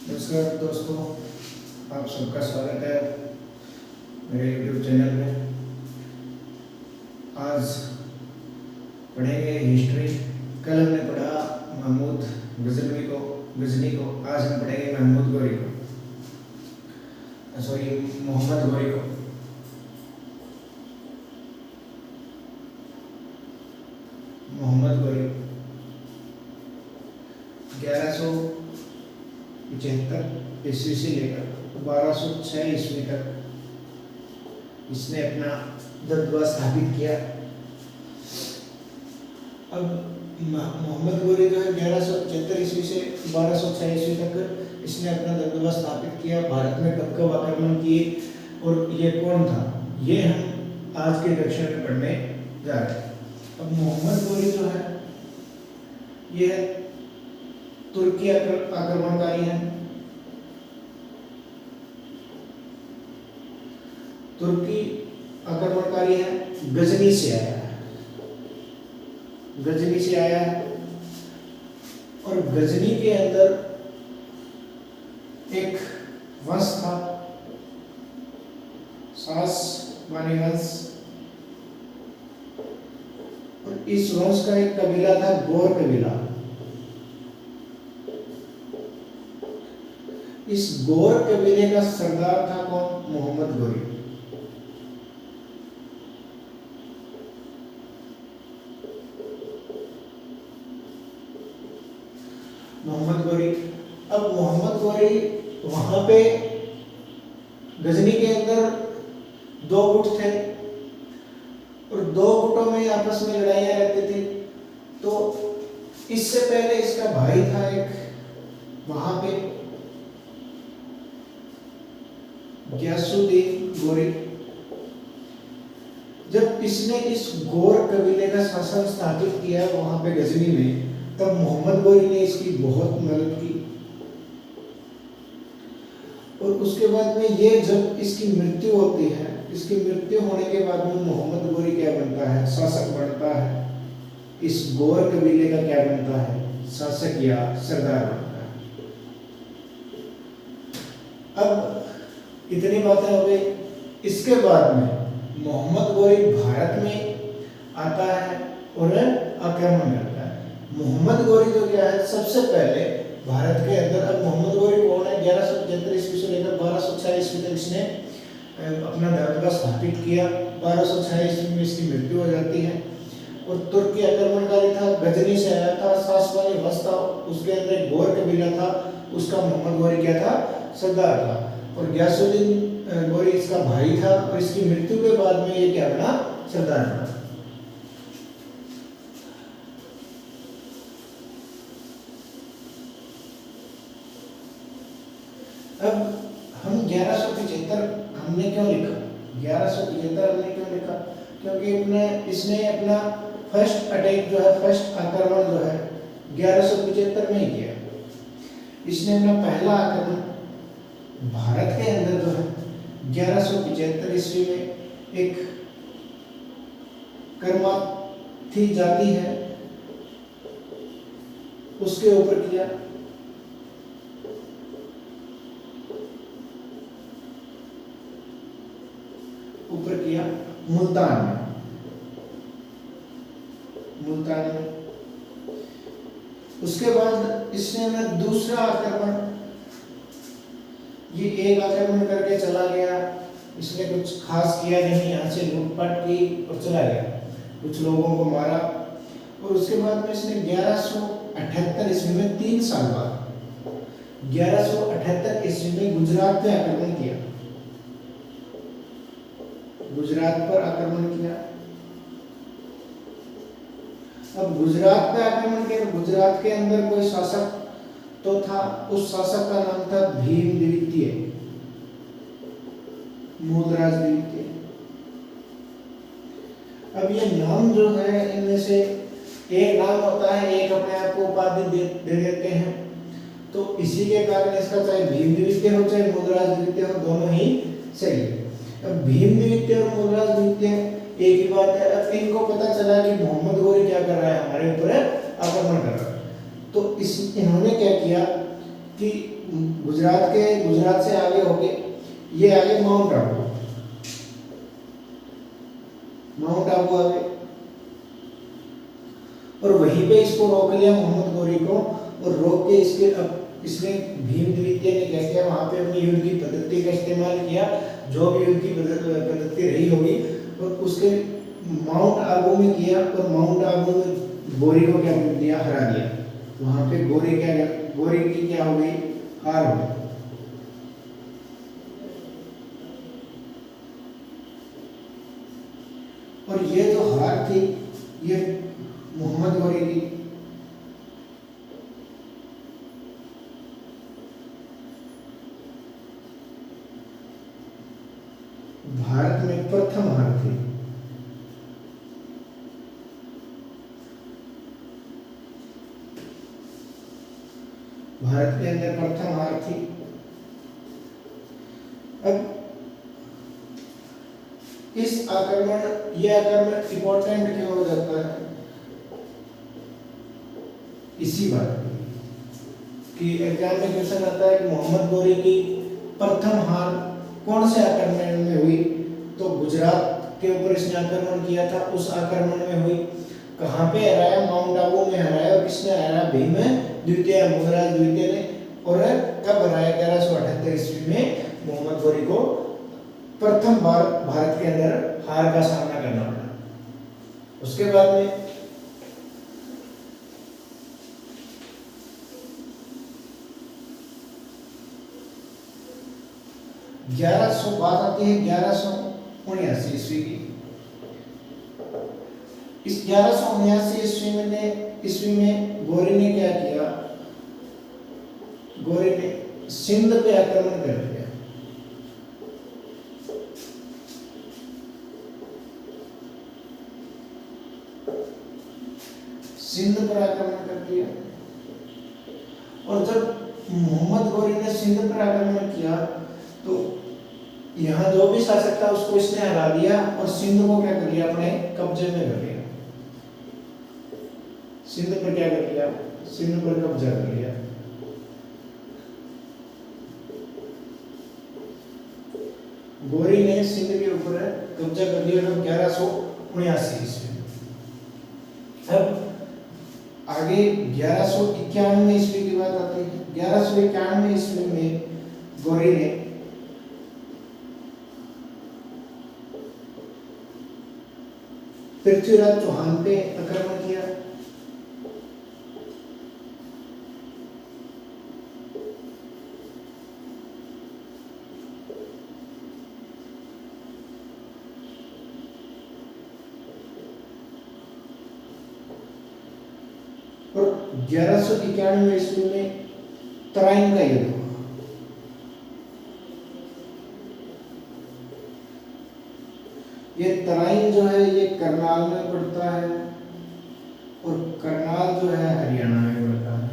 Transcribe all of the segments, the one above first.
नमस्कार दोस्तों, आप सबका स्वागत है मेरे YouTube चैनल में। आज पढ़ेंगे हिस्ट्री। कल हमने पढ़ा महमूद गजनी को। आज हम पढ़ेंगे महमूद गोरी को, सॉरी मोहम्मद गोरी को। मोहम्मद गोरी 1175 ईस्वी से लेकर 1206 ईस्वी तक इसने अपना दबदबा स्थापित किया। अब मोहम्मद गोरी जो है 1175 ईस्वी से 1206 ईस्वी तक इसने अपना दबदबा स्थापित किया। भारत में कब कब आक्रमण किए और ये कौन था, ये हम आज के कक्षा में पढ़ने जा रहे हैं। अब मोहम्मद गोरी जो है ये तुर्की आक्रमणकारी है। तुर्की आक्रमणकारी है, गजनी से आया है। गजनी से आया है और गजनी के अंदर एक वंश था, सासवानी वंश, और इस वंश का एक कबीला था गौर कबीला। इस गौर कबीले का सरदार था कौन? मोहम्मद गोरी। मोहम्मद गोरी। अब मोहम्मद गोरी वहां पे गजनी के अंदर दो गुट थे और दो गुटों में आपस में लड़ाइयां रहती थी। तो इससे पहले इसका भाई था एक वहां पे, गयासुद्दीन गोरी। जब इसने इस गौर कबीले का शासन स्थापित किया वहां पे गजनी में, तब मोहम्मद गोरी ने इसकी बहुत मदद की। और उसके बाद में ये जब इसकी मृत्यु होती है, इसकी मृत्यु होने के बाद में मोहम्मद गोरी क्या बनता है? शासक बनता है। इस गौर कबीले का क्या बनता है? शासक या सरदार बनता है। अब इतनी बातें हो गई। इसके बाद में मोहम्मद गोरी भारत में आता है और आक्रमण करता है। मोहम्मद गोरी तो क्या है, सबसे पहले भारत के अंदर, अब मोहम्मद गोरी कौन है? 1175 ईस्वी से लेकर 1206 ईस्वी तक इसने अपना दबदबा स्थापित किया। 1206 ईस्वी में इसकी मृत्यु हो जाती है। और तुर्की आक्रमणकारी था, गजनी से आया था, सासवानी वंश था, उसके अंदर एक गौर कबीला था, उसका मोहम्मद गोरी क्या था? सरदार था। और गयासुद्दीन गोरी इसका भाई था और इसकी मृत्यु के बाद में ये क्या बना? सरदार बना। अब हम 1175 हमने क्यों लिखा? 1175 हमने क्यों लिखा? क्योंकि इसने अपना फर्स्ट अटैक जो है, फर्स्ट आक्रमण जो है 1175 में ही किया। इसने अपना पहला आक्रमण भारत के अंदर जो है 1175 ईस्वी में एक कर्माथी जाति है उसके ऊपर किया। मुल्तान में। उसके बाद इसने अपना दूसरा आक्रमण, ये एक आक्रमण करके चला गया, इसने कुछ खास किया नहीं, यहाँ से लूटपाट की और चला गया, कुछ लोगों को मारा। और उसके बाद में इसने 1178 ईस्वी में 3 साल बाद 1178 ईस्वी में गुजरात पे आक्रमण किया। गुजरात पर आक्रमण किया। अब गुजरात पे आक्रमण किया तो गुजरात के अंदर कोई शासक तो था, उस शासक का नाम था भीम द्वितीय, मूलराज द्वितीय। अब ये नाम जो है, इनमें से एक नाम होता है, एक अपने आप को उपाधि दे देते हैं। तो इसी के कारण इसका चाहे भीम द्वितीय हो चाहे मूलराज द्वितीय हो, दोनों ही सही है। अब भीम द्वितीय और मूलराज द्वितीय एक ही बात है। अब इनको पता चला कि मोहम्मद गोरी क्या कर रहा है, हमारे ऊपर आक्रमण कर रहा है, तो इन्होंने क्या किया कि गुजरात से आगे होके ये आगे माउंट आबू आ गए और वहीं पे इसको रोक लिया मोहम्मद गौरी को, और रोक के इसने भीम द्वितीय ने क्या किया, वहां पे अपनी युद्ध की पद्धति का इस्तेमाल किया, जो भी युद्ध की पद्धति रही होगी, और उसके माउंट आबू में किया, और माउंट आबू में गौरी को क्या कर दिया, हरा दिया। वहां पे गौरी की क्या हो गई, हार हो गई। और ये जो हार थी ये मोहम्मद गौरी की भारत में प्रथम हार थी। भारत के अंदर प्रथम हार थी। अब इस यह आक्रमण इंपॉर्टेंट क्यों हो जाता है, इसी बात कि एग्जाम में क्वेश्चन आता है कि मोहम्मद गौरी की प्रथम हार कौन से आक्रमण में हुई, तो गुजरात के ऊपर इसने आक्रमण किया था, उस आक्रमण में हुई। कहाँ पे हराया, माउंट आबू में हराया, और किसने हराया, भीम द्वितीय, मुगराज द्वितीय ने। और कब हराया, 1178 ईस्वी में मोहम्मद गौरी को प्रथम बार भारत के अंदर हार का सामना करना पड़ा। उसके बाद में बात आती है 1179 ईस्वी की। इस 1179 ईस्वी में गौरी ने क्या किया, गौरी ने सिंध पे आक्रमण कर दिया। सिंध पर आक्रमण कर दिया, और जब मोहम्मद गौरी ने सिंध पर आक्रमण किया तो यहाँ जो भी शासक था उसको इसने हरा दिया, और सिंध को क्या कर लिया, अपने कब्जे में कर लिया। सिंध पर क्या कर लिया, सिंध पर कब्जा कर लिया। गौरी ने सिंध के ऊपर कब्जा कर लिया 1179 ईस्वी में। अब आगे 1191 ईस्वी की बात आती है। 1191 ईस्वी में गौरी ने पृथ्वीराज चौहान पे आक्रमण किया। और 1191 ईस्वी में तराइन का युद्ध हुआ। ये तराइन जो है ये करनाल में पड़ता है, और करनाल जो है हरियाणा में पड़ता है।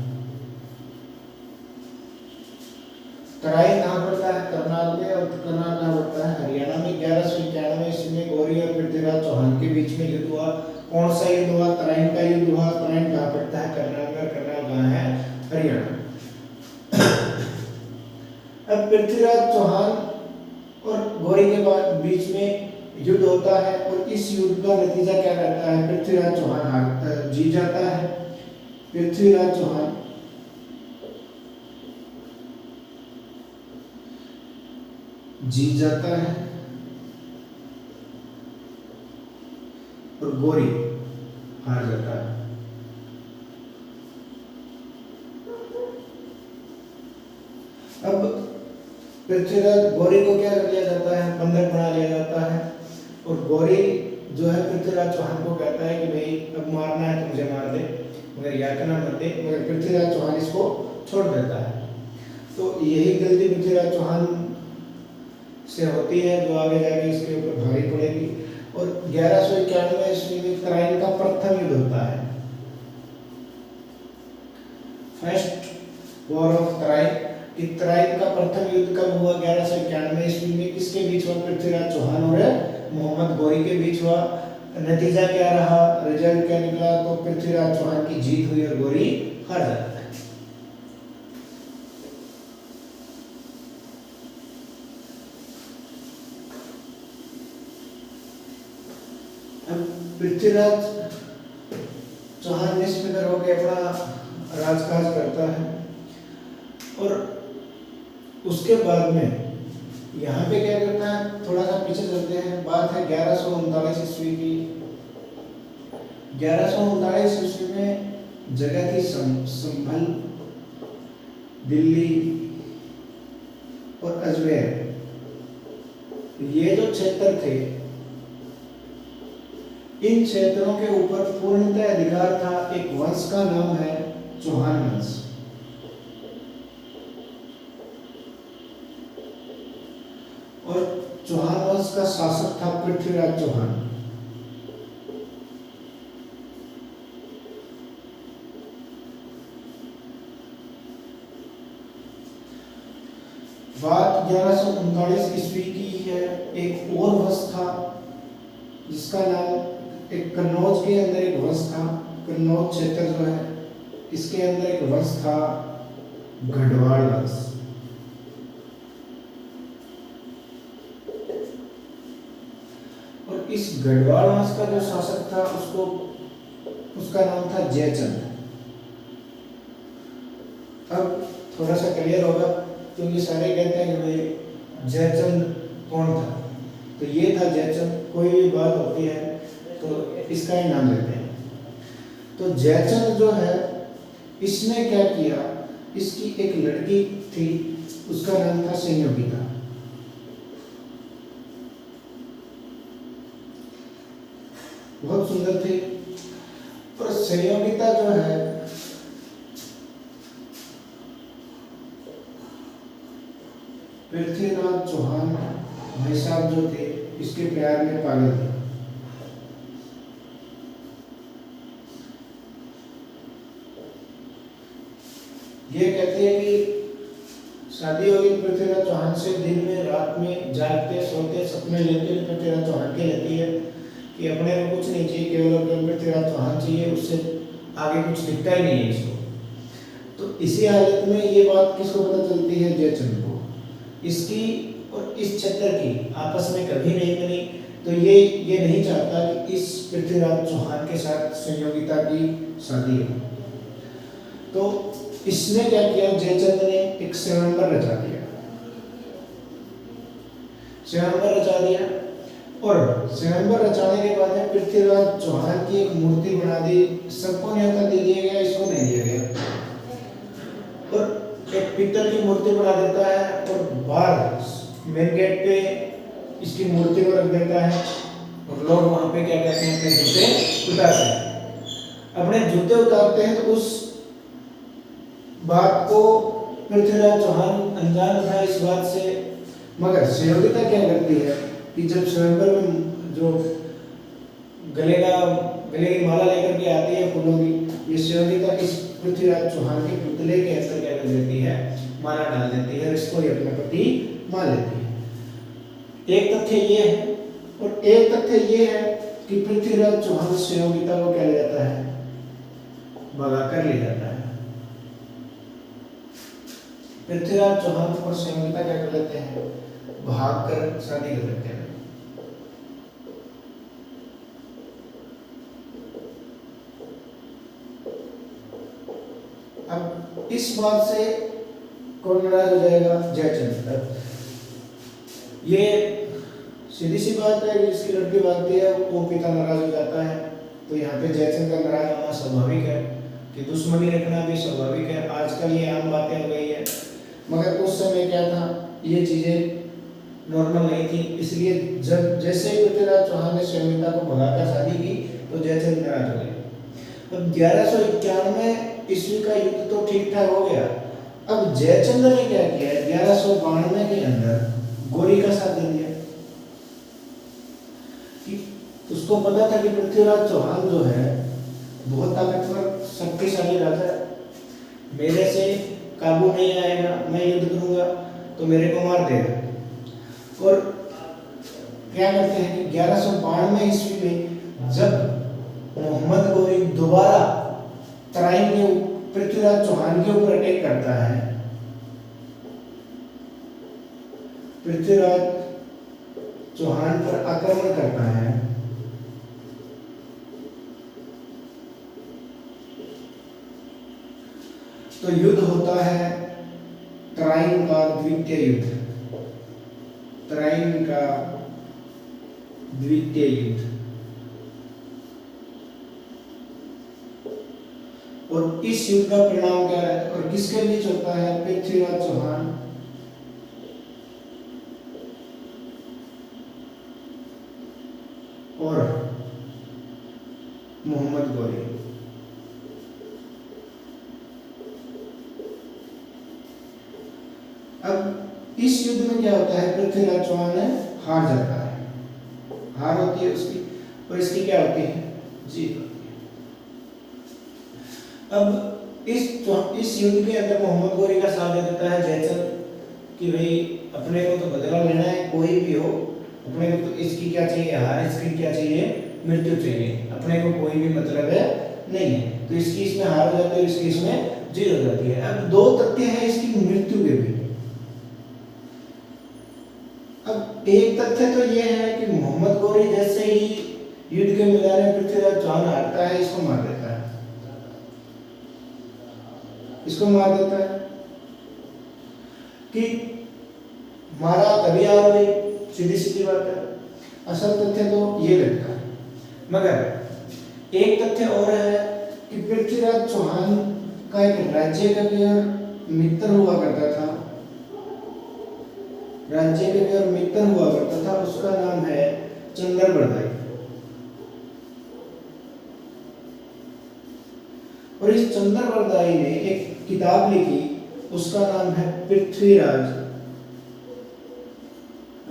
तराइन कहाँ पड़ता है, करनाल में, और करनाल कहाँ पड़ता है, हरियाणा में। 1191 ईस्वी में गौरी और पृथ्वीराज चौहान के बीच में युद्ध हुआ। कौन सा युद्ध हुआ, तराइन का युद्ध हुआ। तराइन कहाँ पड़ता है, करनाल में, करनाल कहाँ है, हरियाणा। अब पृथ्वीराज चौहान और गौरी के बीच में युद्ध होता है, और इस युद्ध का नतीजा क्या रहता है, पृथ्वीराज चौहान जीत जाता है। पृथ्वीराज चौहान जीत जाता है, और गौरी हार जाता है। अब पृथ्वीराज गौरी को क्या कर लिया जाता है, बंधक बना लिया जाता है, और गौरी जो है पृथ्वीराज चौहान को कहता है कि भाई अब मारना है तो मुझे मार दे, मगर यातना मत दे। मगर पृथ्वीराज चौहान इसको छोड़ देता है। तो यही गलती पृथ्वीराज चौहान से होती है, जो आगे जाके इसके ऊपर भारी पड़ेगी। और 1191 ईस्वी में तराइन का प्रथम युद्ध होता है, first war of Tarain. Tarain का प्रथम युद्ध कब हुआ, 1191 ईस्वी में। किसके बीच हुआ, पृथ्वीराज चौहान और मोहम्मद गौरी के बीच हुआ। नतीजा क्या रहा, रिजल्ट क्या निकला, तो पृथ्वीराज चौहान की जीत हुई और गौरी हार जाता है। पृथ्वीराज चौहान निष्फिकर होकर अपना राजकाज करता है। और उसके बाद में यहाँ पे क्या करता है, थोड़ा सा पीछे चलते हैं, बात है 1139 ईस्वी की। 1139 ईस्वी में जगह थी संभल, दिल्ली और अजमेर। ये जो क्षेत्र थे, इन क्षेत्रों के ऊपर पूर्णतः अधिकार था एक वंश का नाम है चौहान वंश। और चौहान वंश का शासक था पृथ्वीराज चौहान। बात 1139 ईस्वी की है। एक और वंश था जिसका नाम, एक कन्नौज के अंदर एक वंश था, कन्नौज क्षेत्र जो है इसके अंदर एक वंश था गढ़वाल वंश। और इस गढ़वाल वंश का जो शासक था उसका नाम था जयचंद। अब थोड़ा सा क्लियर होगा, क्योंकि सारे कहते हैं कि भाई जयचंद कौन था, तो ये था जयचंद। कोई भी बात होती है तो इसका ही नाम लेते हैं। तो जयचंद जो है, इसने क्या किया, इसकी एक लड़की थी, उसका नाम था संयोगिता। बहुत सुंदर थी। और संयोगिता जो है पृथ्वीराज चौहान भाई साहब जो थे, इसके प्यार में पागल थे। ये कहते हैं कि शादी होगी पृथ्वीराज चौहान से, दिन में रात में जागते सोते सपने लेते पृथ्वीराज चौहान के लेती है कि अपने को कुछ नहीं चाहिए, केवल पृथ्वीराज चौहान चाहिए, उससे आगे कुछ दिखता ही नहीं है इसको। तो इसी हालत में ये बात किसको पता चलती है, जयचंद को। इसकी और इस क्षेत्र की आपस में कभी नहीं बनी, तो ये नहीं चाहता कि इस पृथ्वीराज चौहान के साथ संयोगिता की शादी हो। तो इसने क्या किया, जयचंद ने एक स्वयंवर रचा दिया। स्वयंवर रचा दिया और स्वयंवर रचाने के बाद में पृथ्वीराज चौहान की एक मूर्ति बना दी। सबको न्योता दे दिया गया, इसको नहीं दिया गया। और एक पित्तल की मूर्ति बना देता है और बाहर मेन गेट पे इसकी मूर्ति को रख देता है। और लोग वहां पे क्या कहते हैं, अपने जूते उतारते हैं। अपने जूते उतारते हैं तो उस बात को पृथ्वीराज चौहान अनजान था इस बात से। मगर संयोगिता क्या करती है कि जब स्वयंवर में जो गले की माला लेकर के आती है फूलों की, ये संयोगिता इस पृथ्वीराज चौहान के पुतले के अंदर क्या कर देती है, माला डाल देती है, इसको ही अपना पति मान लेती है। एक तथ्य ये है। और एक तथ्य ये है कि पृथ्वीराज चौहान संयोगिता को क्या ले जाता है, भगा कर ले जाता है। पृथ्वीराज चौहान और संयोगिता क्या कर लेते हैं, भाग कर शादी कर लेते हैं। अब इस बात से कौन नाराज हो जाएगा, जयचंद। ये सीधी सी बात है कि जिसकी लड़की भागती है वो पिता नाराज हो जाता है। तो यहाँ पे जयचंद का नाराज होना स्वाभाविक है, कि दुश्मनी रखना भी स्वाभाविक है। आजकल ये आम बातें हो गई है, मगर उस समय क्या था, ये चीजें नॉर्मल नहीं थी। इसलिए जब जैसे ही पृथ्वीराज चौहान ने संयोगिता को भगाकर शादी की तो जयचंद नाराज हो गए। अब 1191 ईस्वी का युद्ध तो ठीक ठाक हो गया। अब जयचंद ने क्या किया, 1192 के अंदर गौरी का साथ दे दिया। कि उसको पता था कि पृथ्वीराज चौहान जो है बहुत ताकतवर शक्तिशाली राजा है, मेरे से काबू नहीं आएगा, मैं युद्ध करूंगा तो मेरे को मार देगा। और क्या करते हैं कि 1192 ईस्वी में जब मोहम्मद गौरी दोबारा तराइन के पृथ्वीराज चौहान के ऊपर अटैक करता है, पृथ्वीराज चौहान पर आक्रमण करता है, तो युद्ध होता है तराइन का द्वितीय युद्ध, तराइन का द्वितीय युद्ध। और इस युद्ध का परिणाम क्या है और किसके बीच होता है? पृथ्वीराज चौहान और मोहम्मद गौरी। अब इस युद्ध में क्या होता है? पृथ्वीराज चौहान हार जाता है, हार होती है उसकी, और इसकी क्या होती है? जीत होती है। अब इस युद्ध के अंदर मोहम्मद गौरी का साथ दे देता है जयचंद कि भाई अपने को तो बदला लेना है, कोई भी हो अपने को तो इसकी क्या चाहिए? हार, इसकी क्या चाहिए? मृत्यु चाहिए, अपने को कोई भी मतलब है नहीं है। तो इसकी इसमें हार हो जाती है, इसकी इसमें जीत हो जाती है। अब दो तथ्य है इसकी मृत्यु के भी। अब एक तथ्य तो यह है कि मोहम्मद गौरी जैसे ही युद्ध के मैदान में पृथ्वीराज चौहान हारता है, इसको मार देता है, इसको मार देता है कि मारा तभी हार हुई, सीधी सीधी बात है। असल तथ्य तो ये लगता है, मगर एक तथ्य और है कि पृथ्वीराज चौहान का एक राज्य कवि और मित्र हुआ करता था, राज्य कवि और मित्र हुआ करता था, उसका नाम है चंद्रबरदाई। और इस चंद्रबरदाई ने एक किताब लिखी, उसका नाम है पृथ्वीराज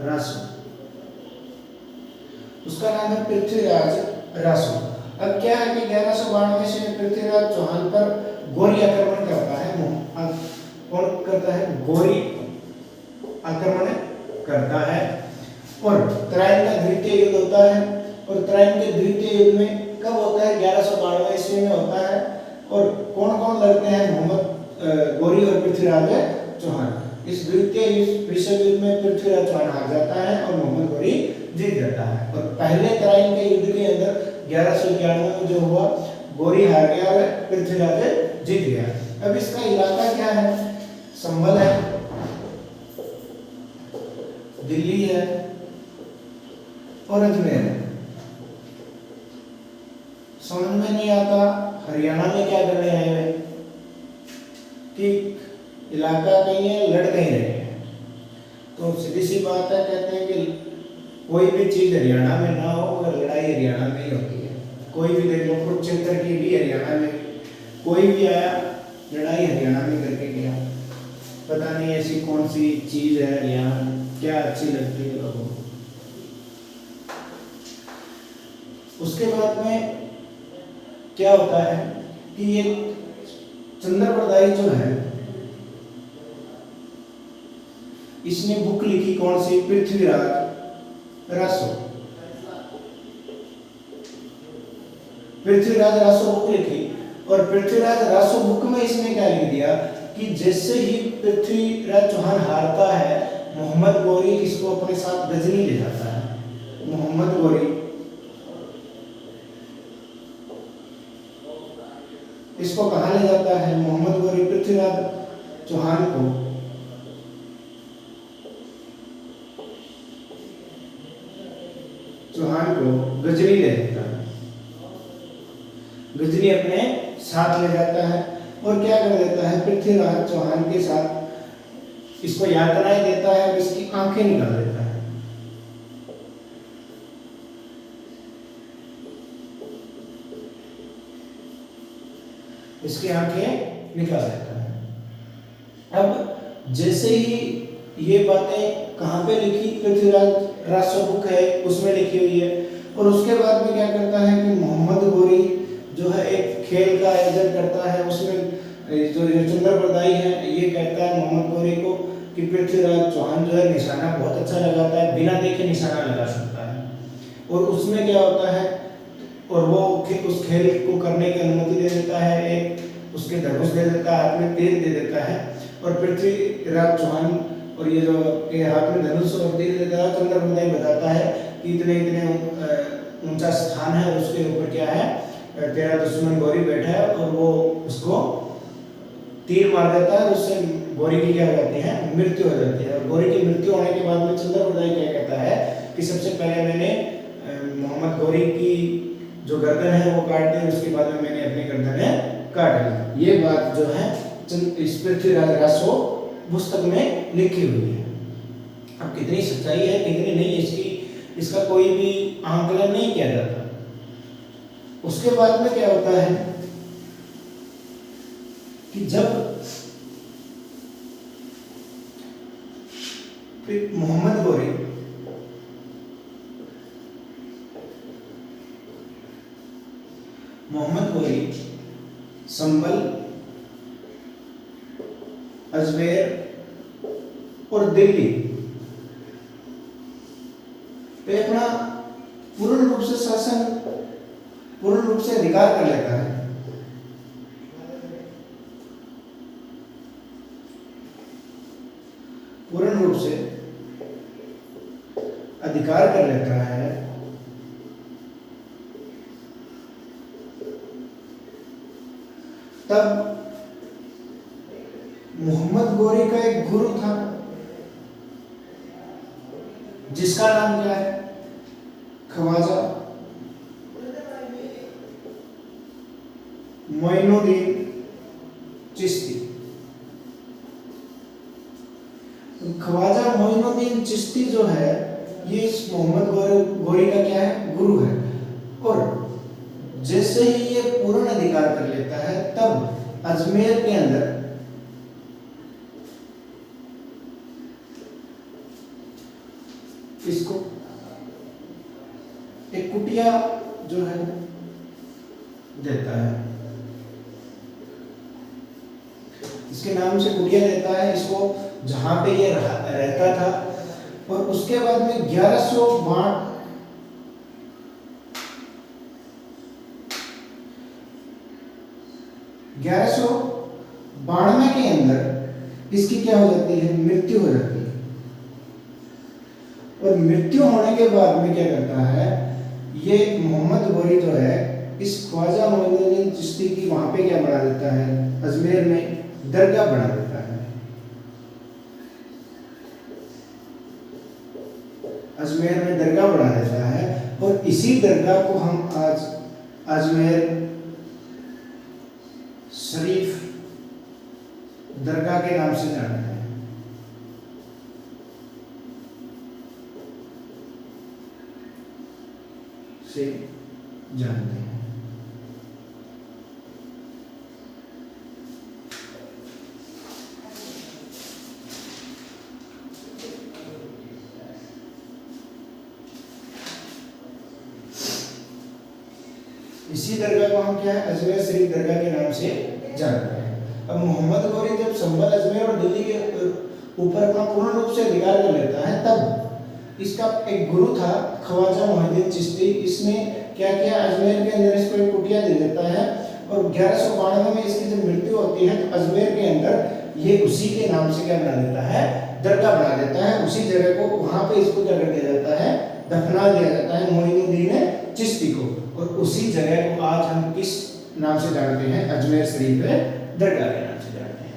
रासो, उसका नाम है पृथ्वीराज रासो। अब क्या है कि 1192 से पृथ्वीराज चौहान पर गौरी आक्रमण करता है। कौन करता है? गौरी आक्रमण करता है और तराइन का द्वितीय युद्ध होता है। और तराइन के द्वितीय युद्ध में कब होता है? 1192 ईस्वी में होता है। और कौन कौन लड़ते हैं? मोहम्मद गौरी और पृथ्वीराज चौहान। इस द्वितीय विश्व युद्ध में पृथ्वीराज चौहान हार जाता है और मोहम्मद गौरी जीत जाता है। और पहले तराइन के युद्ध के अंदर 1191 में जो हुआ, गौरी हार गया और पृथ्वीराज जीत गया। अब इसका इलाका क्या है? संभल है, दिल्ली है और अजमेर है। समझ में नहीं आता हरियाणा में क्या करने आए हुए कि इलाका कहीं है, लड़ कहीं रहे हैं। तो सीधी सी बात है, कहते हैं कि कोई भी चीज हरियाणा में ना हो मगर लड़ाई हरियाणा में ही होती है। कोई भी देख लो, कुरुक्षेत्र की भी हरियाणा में, कोई भी आया लड़ाई हरियाणा में करके गया। पता नहीं ऐसी कौन सी चीज है हरियाणा में, क्या अच्छी लगती है लोगों को। उसके बाद में क्या होता है कि ये चंद्रबरदाई जो है, इसने बुक लिखी कौन सी? पृथ्वीराज रासो। पृथ्वीराज रासो बुक लिखी और पृथ्वीराज रासो बुक में इसने क्या लिख दिया कि जैसे ही पृथ्वीराज चौहान हारता है, मोहम्मद गौरी इसको अपने साथ गजनी ले जाता है। मोहम्मद गौरी इसको कहाँ ले जाता है? मोहम्मद गौरी पृथ्वीराज चौहान को गजनी ले जाता है, गजनी अपने साथ ले जाता है। और क्या कर देता है? पृथ्वीराज चौहान के साथ इसको यातनाएं देता है और इसकी आंखें निकाल देता है। इसकी आंखें निकाल देता है। अब जैसे ही ये बातें कहाँ पे लिखी? पृथ्वीराज रासो बुक है उसमें लिखी हुई है। और उसके बाद में क्या करता है कि मोहम्मद गौरी जो है एक खेल का आयोजन करता है। उसमें जो चंद्रबरदाई है ये कहता है मोहम्मद गौरी को कि पृथ्वीराज चौहान जो है निशाना बहुत अच्छा लगाता है, बिना देखे निशाना लगा सकता है। और उसमें क्या होता है, और वो उस खेल को करने की अनुमति दे देता है, एक उसके धनुष दे देता है, हाथ में तीर दे देता है। और पृथ्वीराज चौहान और ये जो के हाथ में धनुष और तीर देता है, चंद्रबरदाई बताता है कि इतने इतने ऊंचा स्थान है और उसके ऊपर क्या है, तेरा दुश्मन गौरी बैठा है और वो उसको तीर मार देता है, उससे गौरी की क्या हो जाती है, मृत्यु हो जाती है। और गौरी की मृत्यु होने के बाद में चंद्रप्रदाय क्या कहता है कि सबसे पहले मैंने मोहम्मद गौरी की जो गर्दन है वो काट दी, उसके बाद में मैंने अपनी गर्दन काट ली। ये बात जो है इस पृथ्वीराज रासो पुस्तक में लिखी हुई है। अब कितनी सच्चाई है कितनी नहीं, इसका कोई भी आंकलन नहीं किया जाता। उसके बाद में क्या होता है कि जब मोहम्मद गौरी संभल, अजमेर और दिल्ली पे अपना पूर्ण रूप से शासन, पूर्ण रूप से अधिकार कर लेता है। पूर्ण रूप से अधिकार कर लेता है। तब मोहम्मद गौरी का एक गुरु था जिसका नाम क्या है, ख्वाजा मोइनुद्दीन चिश्ती। ख्वाजा मोइनुद्दीन चिश्ती जो है ये इस मोहम्मद गौरी का क्या है, गुरु है। और जैसे ही ये पूर्ण अधिकार कर लेता है तब अजमेर के अंदर इसको एक कुटिया जो है देता है, इसके नाम से कुटिया देता है इसको, जहां पे ये रहता था। और उसके बाद में 1192 के अंदर इसकी क्या हो जाती है, मृत्यु हो जाती है। और मृत्यु होने के बाद में क्या करता है, ये मोहम्मद गौरी जो है इस ख्वाजा मोइनुद्दीन चिश्ती की वहां पे क्या बना देता है, अजमेर में दरगाह बना देता है। अजमेर में दरगाह बना देता है और इसी दरगाह को हम आज अजमेर शरीफ दरगाह के नाम से जानते हैं। से जानते हैं। इसी दरगाह को हम क्या है, अजमेर शरीफ दरगाह के नाम से जानते हैं। अब मोहम्मद गौरी जब संभल, अजमेर और दिल्ली के ऊपर अपना पूर्ण रूप से अधिकार कर लेता है तब इसका एक गुरु था ख्वाजा मोइनुद्दीन चिश्ती, इसने क्या किया, अजमेर के अंदर इसको एक कुटिया दे देता है। और 1192 में इसकी जब मृत्यु होती है तो अजमेर के अंदर ये उसी के नाम से क्या बना देता है, दरगाह बना देता है। उसी जगह को वहां पे इसको क्या कर दिया जाता है, दफना दिया जाता है मोइनुद्दीन चिश्ती को। और उसी जगह को आज हम किस नाम से जानते हैं, अजमेर शरीफ दरगाह के नाम से जानते हैं।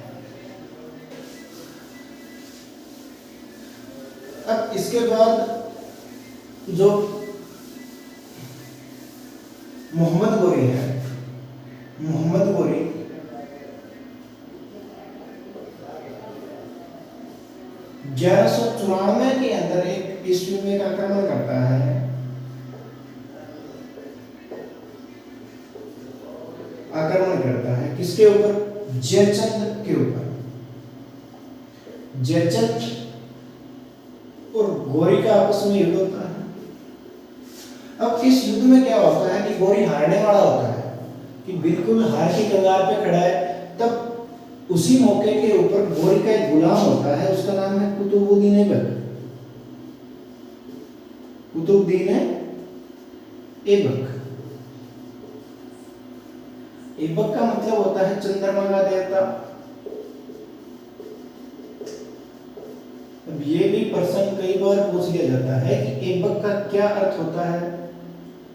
अब इसके बाद जो मोहम्मद गौरी है, मोहम्मद गौरी 1194 के अंदर एक ईस्वी में एक आक्रमण करता है। आक्रमण करता है किसके ऊपर, जयचंद के ऊपर। जयचंद और गौरी का आपस में युद्ध होता है। अब इस युद्ध में क्या होता है कि गौरी हारने वाला होता है, कि बिल्कुल हार की कगार पे खड़ा है। तब उसी मौके के ऊपर गौरी का एक गुलाम होता है, उसका नाम है कुतुबुद्दीन ऐबक। कुतुबुद्दीन ऐबक। ऐबक का मतलब होता है चंद्रमा का देवता। अब ये भी प्रश्न कई बार पूछ लिया जाता है कि ऐबक का क्या अर्थ होता है,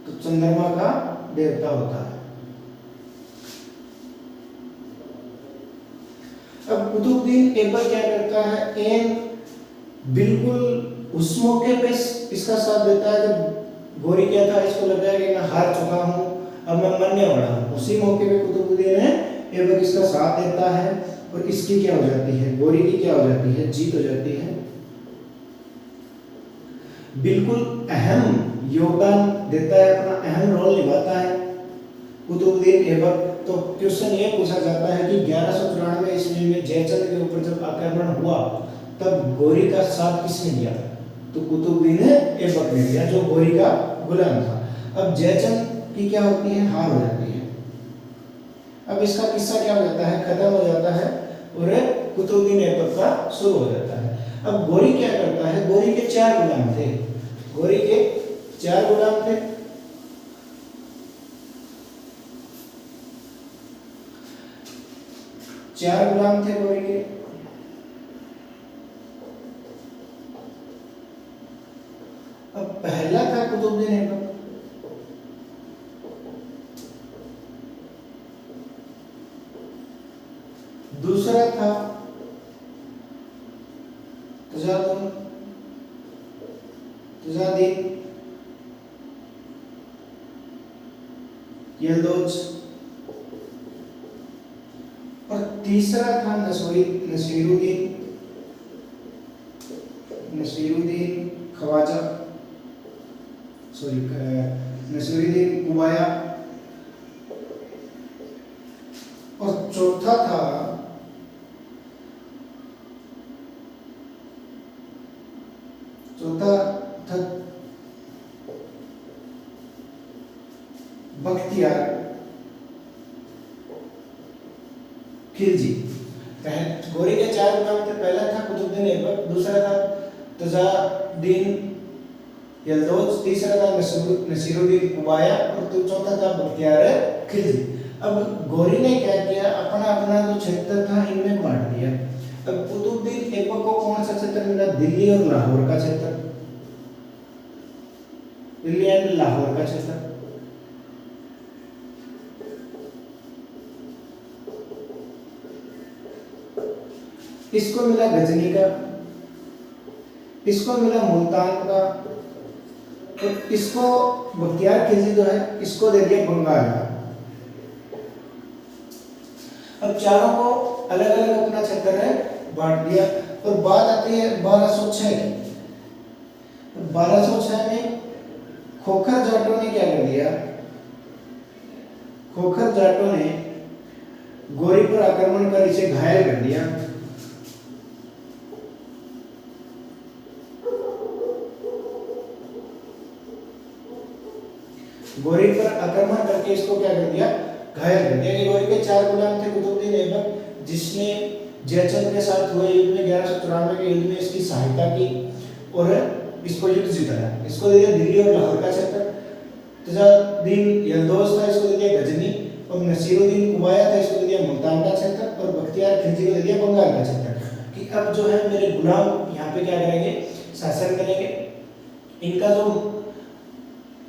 तो चंद्रमा का देवता होता है। कुतुबुद्दीन ऐबक क्या करता है, एन बिल्कुल उस मौके पे इसका साथ देता है जब गोरी क्या था, इसको लगता है कि मैं हार चुका हूँ, अब मैं मरने वाला हूँ। उसी मौके पे कुतुबुद्दीन ऐबक इसका साथ देता है और इसकी क्या हो जाती है, गोरी की क्या हो जाती है, जीत हो जाती है। बिल्कुल अहम योगदान देता है, अपना अहम रोल निभाता है कुतुबुद्दीन ऐबक। तो क्वेश्चन ये पूछा जाता है कि 1194 ईस्वी में जयचंद के ऊपर जब आक्रमण हुआ तब गोरी का साथ किसने दिया? तो कुतुबुद्दीन ऐबक ने दिया, जो गोरी का गुलाम था। अब जयचंद की क्या होती है, हार हो जाती है। अब इसका किस्सा क्या हो जाता है, खत्म हो जाता है और कुतुबुद्दीन ऐबक का शुरू हो जाता है। अब गोरी क्या करता है, गोरी के 4 गुलाम थे, गोरी के 4 गुलाम थे। चार गुलाम थे गोरी के। अब पहला था कुतुबुद्दीन ऐबक, दूसरा था तुजादीन यल्दौज और तीसरा था नसीरुद्दीन ख्वाजा, नसीरुद्दीन कुबाया और चौथा था बख्तियार खिलजी। गोरी के 4 गुलाम थे, पहला था कुतुबुद्दीन ऐबक, दूसरा था तुजादीन यल्दौज, तीसरा था नसीरुद्दीन कुबाया और चौथा था बख्तियार खिलजी। अब गोरी ने क्या किया, अपना अपना जो क्षेत्र था इनमें बांट दिया। अब कुतुबुद्दीन ऐबक को कौन सा क्षेत्र मिला, दिल्ली और लाहौर का क्षेत्र, दिल्ली एंड लाहौर का क्षेत्र। इसको मिला गजनी का, इसको मिला मुल्तान का, तो इसको बख्तियार खिलजी जो है इसको दे दिया बंगाल का। अब चारों को अलग अलग अपना क्षेत्र है बांट दिया। और बात आती है 1206 की। 1206 में खोखर जाटों ने क्या कर दिया, खोखर जाटों ने गोरी पर आक्रमण कर इसे घायल कर दिया। गोरी पर आक्रमण करके इसको क्या कर दिया, घायल कर दिया। गोरी के 4 गुलाम थे, कुतुबुद्दीन ऐबक जिसने जयचंद के साथ हुए युद्ध में 1194 के युद्ध में इसकी सहायता की और इसको युद्ध जिताया। इसको दे दिया दिल्ली और लाहौर का क्षेत्र। तुजादीन यल्दौज था, इसको दे दिया गजनी, और नसीरुद्दीन कुबाया था, इसको दे दिया मुल्तान का क्षेत्र, और बख्तियार खिलजी को दे दिया बंगाल का क्षेत्र। कि अब जो है मेरे गुलाम यहाँ पे क्या करेंगे, शासन करेंगे। इनका जो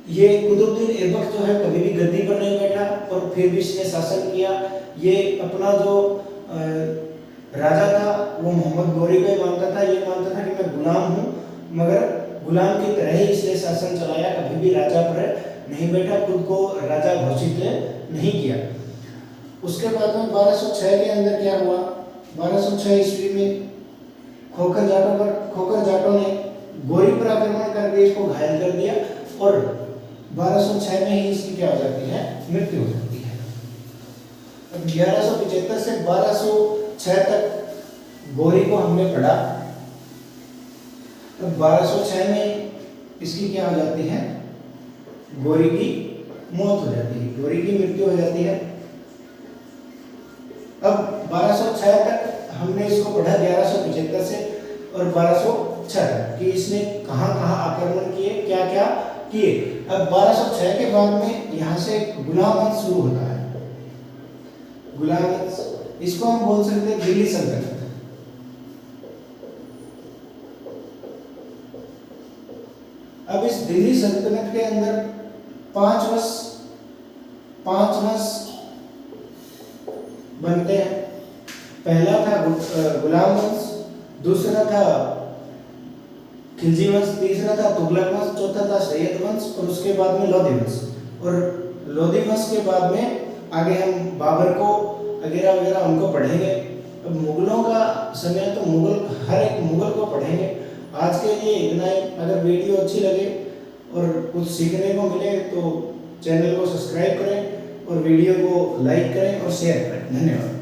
ये कुतुबुद्दीन ऐबक जो है कभी भी गद्दी पर नहीं बैठा और फिर भी इसने शासन किया। ये अपना जो राजा था वो मोहम्मद गोरी को ही मानता था, ये मानता था कि मैं गुलाम हूँ, मगर गुलाम की तरह ही इसने शासन चलाया, कभी भी राजा पर नहीं बैठा, खुद को राजा घोषित नहीं किया। उसके बाद में 1206 के अंदर क्या हुआ, 1206 ईस्वी में खोखर जाटों ने गोरी पर आक्रमण करके इसको घायल कर दिया और 1206 में ही इसकी क्या हो जाती है, मृत्यु हो जाती है। अब 1175 से 1206 तक गोरी को हमने पढ़ा। तो 1206 में इसकी क्या हो जाती है, गोरी की मौत हो जाती है, गोरी की मृत्यु हो जाती है। अब 1206 तक हमने इसको पढ़ा, 1175 से और 1206 तक कि इसने कहाँ आक्रमण किए, क्या क्या किए। अब 1206 के बाद में यहाँ से गुलाम वंश शुरू होता है। गुलाम वंश, इसको हम बोल सकते हैं दिल्ली सल्तनत। अब इस दिल्ली सल्तनत के अंदर 5 वंश बनते हैं। पहला था गुलाम वंश, दूसरा था खिलजी वंश, तीसरा था तुगलक वंश, चौथा था सैयद वंश और उसके बाद में लोधी वंश। और लोधी वंश के बाद में आगे हम बाबर को वगैरह वगैरह उनको पढ़ेंगे। अब मुगलों का समय तो मुगल, हर एक मुगल को पढ़ेंगे। आज के लिए इतना ही। अगर वीडियो अच्छी लगे और कुछ सीखने को मिले तो चैनल को सब्सक्राइब करें और वीडियो को लाइक करें और शेयर करें। धन्यवाद।